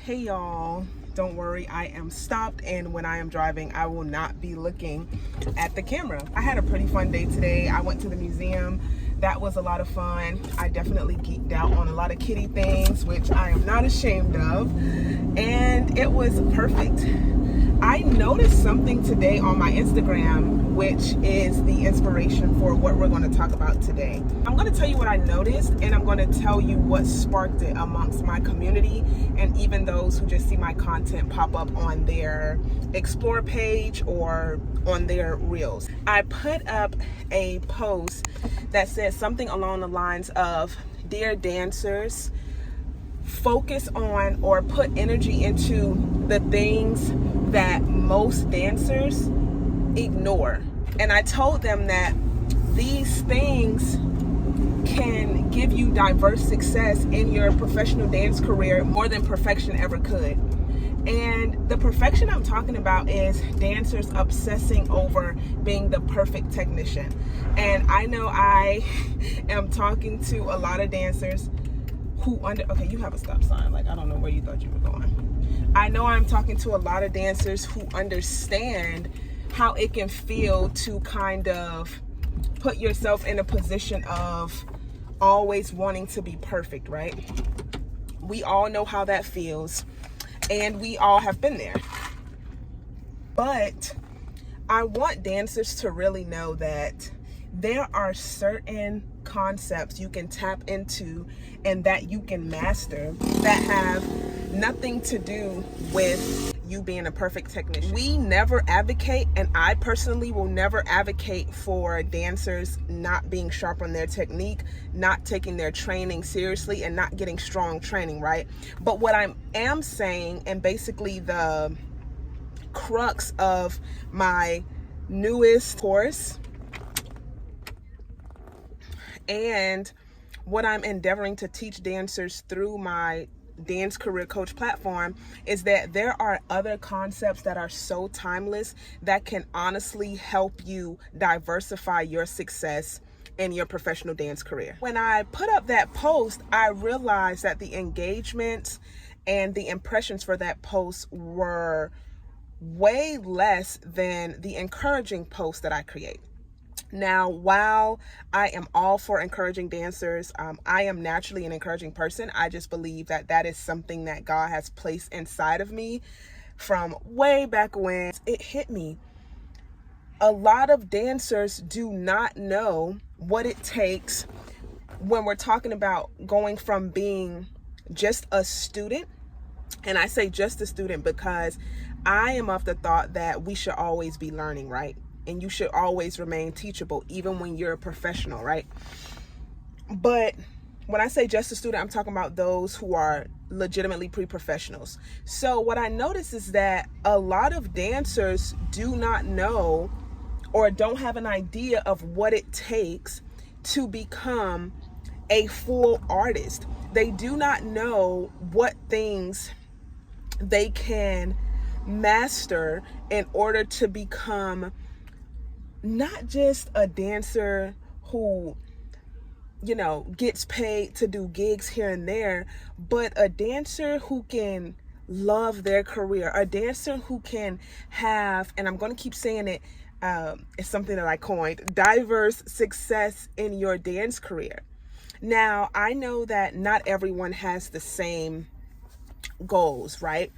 Hey y'all, don't worry, I am stopped, and when I am driving I will not be looking at the camera. I had a pretty fun day today. I went to the museum. That was a lot of fun. I definitely geeked out on a lot of kitty things, which I am not ashamed of, and it was perfect. I noticed something today on my Instagram, which is the inspiration for what we're going to talk about today. I'm going to tell you what I noticed, and I'm going to tell you what sparked it amongst my community and even those who just see my content pop up on their explore page or on their reels. I put up a post that says something along the lines of, "Dear dancers, focus on or put energy into the things that most dancers ignore." And I told them that these things can give you diverse success in your professional dance career more than perfection ever could. And the perfection I'm talking about is dancers obsessing over being the perfect technician. And I know I am talking to a lot of dancers who okay, you have a stop sign. Like, I don't know where you thought you were going. I know I'm talking to a lot of dancers who understand how it can feel to kind of put yourself in a position of always wanting to be perfect, right? We all know how that feels, and we all have been there. But I want dancers to really know that there are certain concepts you can tap into and that you can master that have nothing to do with you being a perfect technician. We never advocate, and I personally will never advocate for dancers not being sharp on their technique, not taking their training seriously, and not getting strong training, right? But what I am saying, and basically the crux of my newest course and what I'm endeavoring to teach dancers through my dance career coach platform is that there are other concepts that are so timeless that can honestly help you diversify your success in your professional dance career. When I put up that post, I realized that the engagement and the impressions for that post were way less than the encouraging posts that I create. Now, while I am all for encouraging dancers, I am naturally an encouraging person. I just believe that that is something that God has placed inside of me from way back when. It hit me. A lot of dancers do not know what it takes when we're talking about going from being just a student. And I say just a student because I am of the thought that we should always be learning, right? And you should always remain teachable, even when you're a professional, right? But when I say just a student, I'm talking about those who are legitimately pre-professionals. So what I notice is that a lot of dancers do not know or don't have an idea of what it takes to become a full artist. They do not know what things they can master in order to become not just a dancer who, gets paid to do gigs here and there, but a dancer who can love their career, a dancer who can have, and I'm going to keep saying it, it's something that I coined, diverse success in your dance career. Now, I know that not everyone has the same goals, right?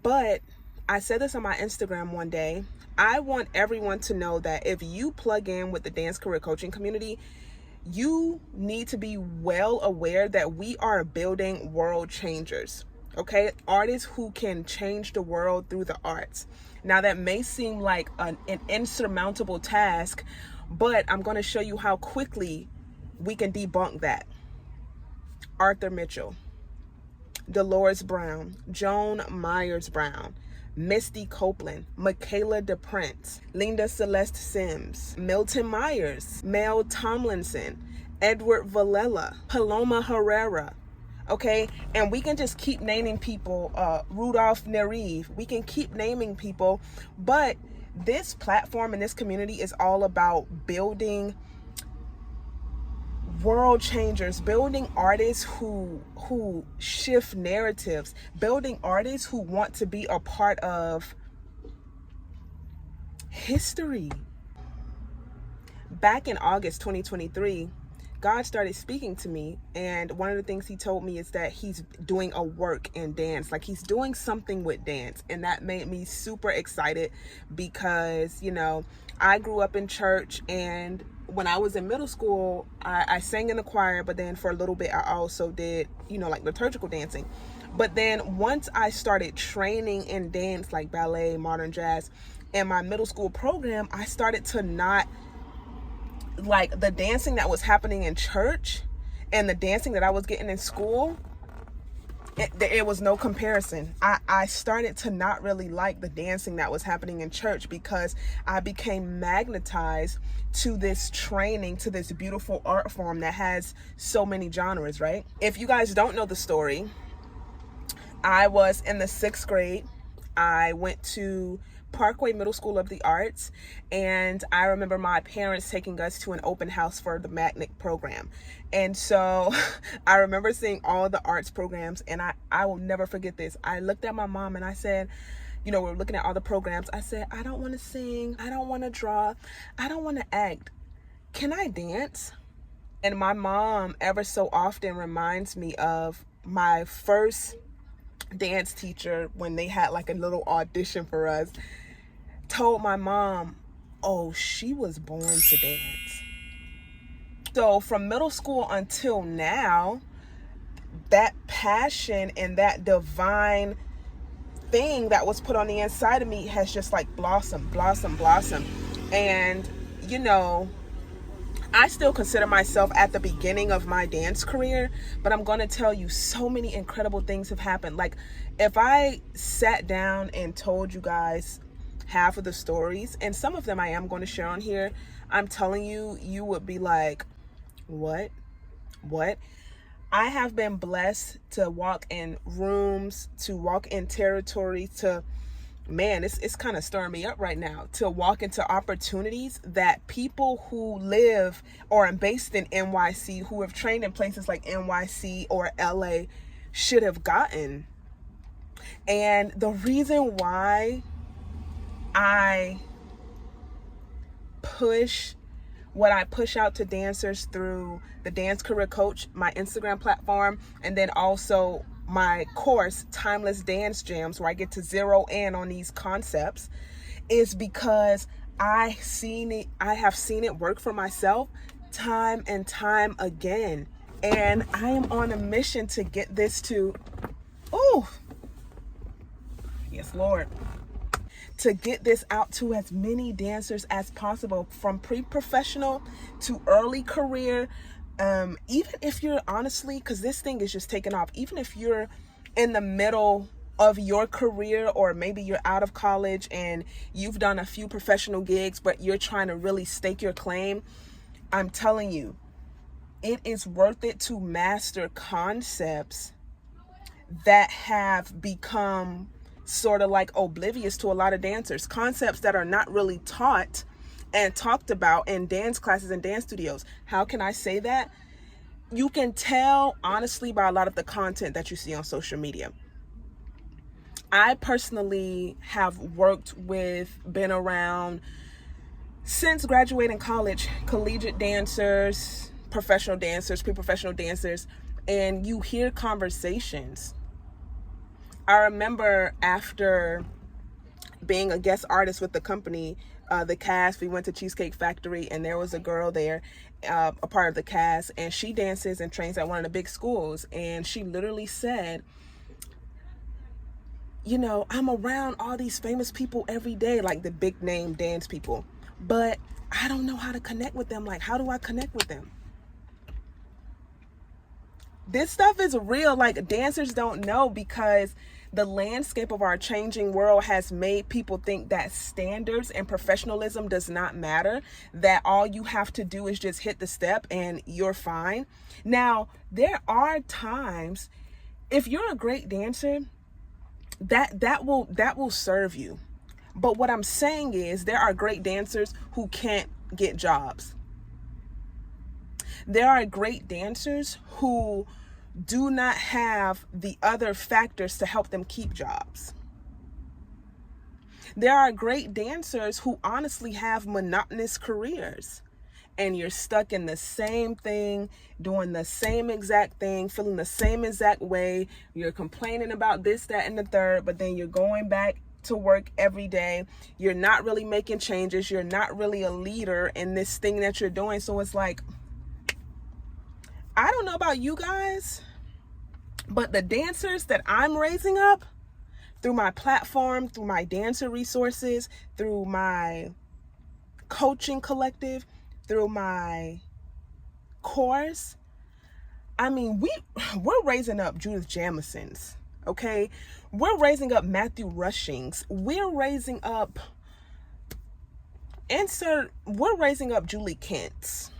But I said this on my Instagram one day. I want everyone to know that if you plug in with the dance career coaching community, you need to be well aware that we are building world changers, okay? Artists who can change the world through the arts. Now, that may seem like an insurmountable task, but I'm going to show you how quickly we can debunk that. Arthur Mitchell, Dolores Brown, Joan Myers Brown, Misty Copeland, Michaela DePrince, Linda Celeste Sims, Milton Myers, Mel Tomlinson, Edward Vallela, Paloma Herrera, okay? And we can just keep naming people, Rudolph Nerive, we can keep naming people, but this platform and this community is all about building world changers, building artists who shift narratives, building artists who want to be a part of history. Back in August 2023, God started speaking to me, and one of the things he told me is that he's doing a work in dance, like he's doing something with dance. And that made me super excited because, you know, I grew up in church, and when I was in middle school, I sang in the choir, but then for a little bit I also did, you know, like liturgical dancing. But then once I started training in dance, like ballet, modern jazz, in my middle school program, I started to not like the dancing that was happening in church and the dancing that I was getting in school. It was no comparison. I started to not really like the dancing that was happening in church because I became magnetized to this training, to this beautiful art form that has so many genres, right? If you guys don't know the story, I was in the 6th grade. I went to Parkway Middle School of the Arts, and I remember my parents taking us to an open house for the magnet program. And so I remember seeing all the arts programs, and I will never forget this. I looked at my mom and I said, you know, we're looking at all the programs. I said, I don't want to sing, I don't want to draw, I don't want to act. Can I dance? And my mom ever so often reminds me of my first dance teacher when they had like a little audition for us. Told my mom, oh, she was born to dance. So from middle school until now, that passion and that divine thing that was put on the inside of me has just like blossomed. And, you know, I still consider myself at the beginning of my dance career, but I'm going to tell you so many incredible things have happened. Like if I sat down and told you guys half of the stories, and some of them I am going to share on here, I'm telling you, you would be like, what? I have been blessed to walk in rooms, to walk in territory, to, man, it's kind of stirring me up right now, to walk into opportunities that people who live or are based in NYC, who have trained in places like NYC or LA should have gotten. And the reason why I push what I push out to dancers through the Dance Career Coach, my Instagram platform, and then also my course, Timeless Dance Jams, where I get to zero in on these concepts, is because I have seen it work for myself time and time again. And I am on a mission to get this to, oh, yes, Lord, to get this out to as many dancers as possible, from pre-professional to early career. Even if you're honestly, because this thing is just taking off, even if you're in the middle of your career, or maybe you're out of college and you've done a few professional gigs, but you're trying to really stake your claim, I'm telling you, it is worth it to master concepts that have become sort of like oblivious to a lot of dancers, concepts that are not really taught and talked about in dance classes and dance studios. How can I say that? You can tell honestly by a lot of the content that you see on social media. I personally have been around since graduating college, collegiate dancers, professional dancers, pre-professional dancers, and you hear conversations. I remember after being a guest artist with the company, the cast, we went to Cheesecake Factory, and there was a girl there, a part of the cast, and she dances and trains at one of the big schools. And she literally said, you know, I'm around all these famous people every day, like the big name dance people, but I don't know how to connect with them. Like, how do I connect with them? This stuff is real. Like, dancers don't know, because the landscape of our changing world has made people think that standards and professionalism does not matter, that all you have to do is just hit the step and you're fine. Now, there are times, if you're a great dancer, that will serve you. But what I'm saying is, there are great dancers who can't get jobs. There are great dancers who do not have the other factors to help them keep jobs. There are great dancers who honestly have monotonous careers, and you're stuck in the same thing, doing the same exact thing, feeling the same exact way. You're complaining about this, that, and the third, but then you're going back to work every day. You're not really making changes. You're not really a leader in this thing that you're doing. So it's like, I don't know about you guys, but the dancers that I'm raising up through my platform, through my dancer resources, through my coaching collective, through my course, I mean, we're raising up Judith Jamisons, okay? We're raising up Matthew Rushings. We're raising up Julie Kent's.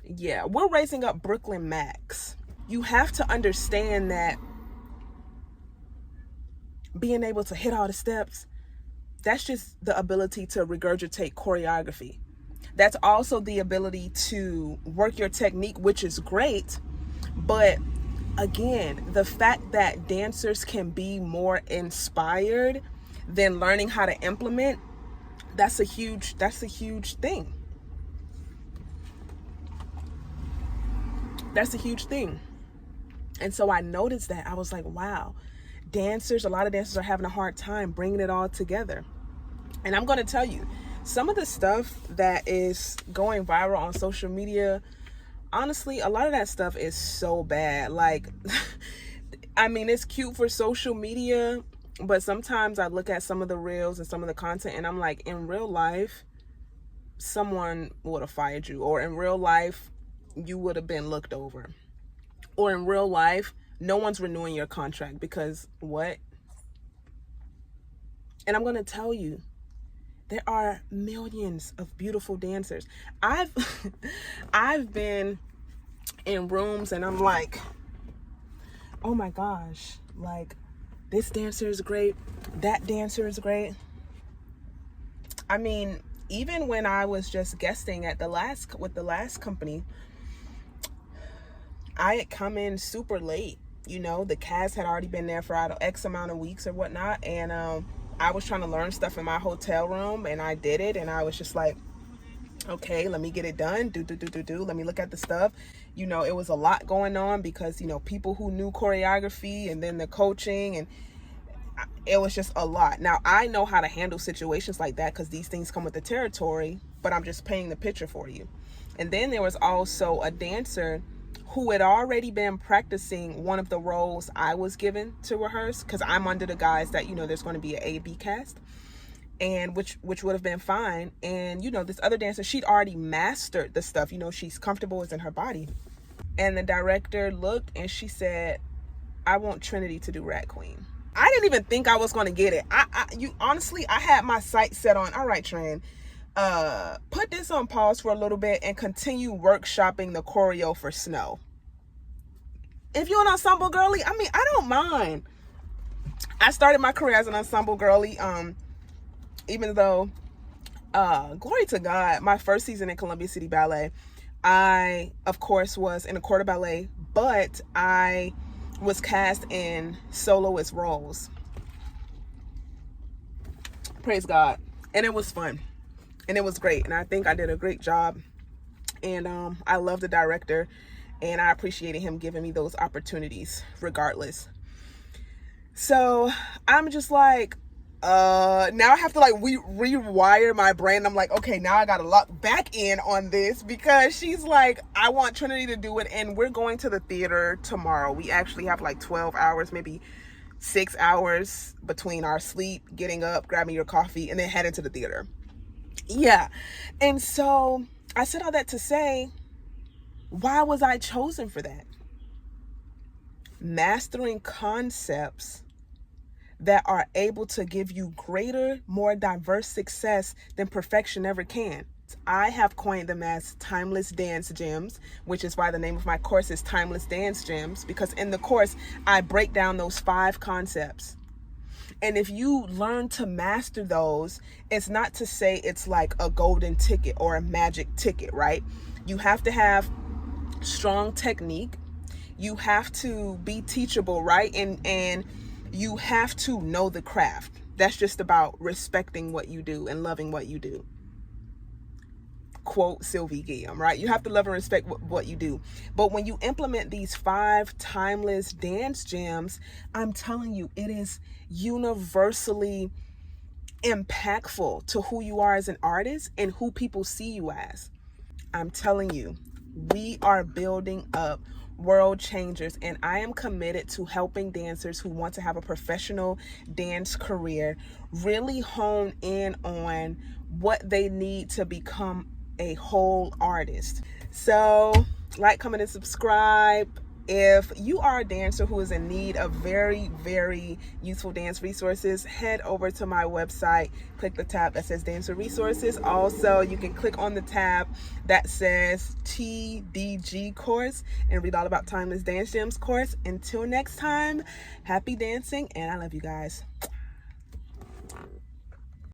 Yeah, we're raising up Brooklyn Max. You have to understand that being able to hit all the steps, that's just the ability to regurgitate choreography. That's also the ability to work your technique, which is great. But again, the fact that dancers can be more inspired than learning how to implement, that's a huge thing. That's a huge thing. And so I noticed that. I was like, wow, a lot of dancers are having a hard time bringing it all together. And I'm going to tell you, some of the stuff that is going viral on social media, honestly, a lot of that stuff is so bad. Like, I mean, it's cute for social media, but sometimes I look at some of the reels and some of the content and I'm like, in real life, someone would have fired you, or in real life, you would have been looked over, or in real life, no one's renewing your contract because what? And I'm going to tell you, there are millions of beautiful dancers. I've been in rooms and I'm like, oh my gosh, like, this dancer is great, that dancer is great. I mean, even when I was just guesting with the last company, I had come in super late. You know, the cast had already been there for X amount of weeks or whatnot, and I was trying to learn stuff in my hotel room, and I did it, and I was just like, okay, let me get it done. Let me look at the stuff. You know, it was a lot going on because, you know, people who knew choreography and then the coaching, and it was just a lot. Now, I know how to handle situations like that because these things come with the territory, but I'm just painting the picture for you. And then there was also a dancer who had already been practicing one of the roles I was given to rehearse, because I'm under the guise that, you know, there's going to be an A-B cast, and which would have been fine. And, you know, this other dancer, she'd already mastered the stuff. You know, she's comfortable, it's in her body. And the director looked and she said, I want Trinity to do Rat Queen. I didn't even think I was going to get it. Honestly, I had my sights set on, all right, Trin, put this on pause for a little bit and continue workshopping the choreo for Snow. If you're an ensemble girly, I mean, I don't mind. I started my career as an ensemble girly, even though, glory to God, my first season in Columbia City Ballet, I, of course, was in a corps de ballet, but I was cast in soloist roles. Praise God. And it was fun. And it was great. And I think I did a great job. And I love the director. And I appreciated him giving me those opportunities regardless. So I'm just like, now I have to like rewire my brain. I'm like, okay, now I got to lock back in on this, because she's like, I want Trinity to do it. And we're going to the theater tomorrow. We actually have like 12 hours, maybe 6 hours between our sleep, getting up, grabbing your coffee, and then heading to the theater. Yeah. And so I said all that to say, why was I chosen for that? Mastering concepts that are able to give you greater, more diverse success than perfection ever can. I have coined them as timeless dance gems, which is why the name of my course is Timeless Dance Gems, because in the course, I break down those 5 concepts. And if you learn to master those, it's not to say it's like a golden ticket or a magic ticket, right? You have to have strong technique. You have to be teachable, right? And you have to know the craft. That's just about respecting what you do and loving what you do. Quote Sylvie Guillaume, right? You have to love and respect what you do. But when you implement these 5 timeless dance gems, I'm telling you, it is universally impactful to who you are as an artist and who people see you as. I'm telling you, we are building up world changers, and I am committed to helping dancers who want to have a professional dance career really hone in on what they need to become a whole artist. So, like, comment, and subscribe. If you are a dancer who is in need of very, very useful dance resources, head over to my website, click the tab that says Dancer Resources. Also, you can click on the tab that says TDG course and read all about Timeless Dance Gems course. Until next time, happy dancing, and I love you guys.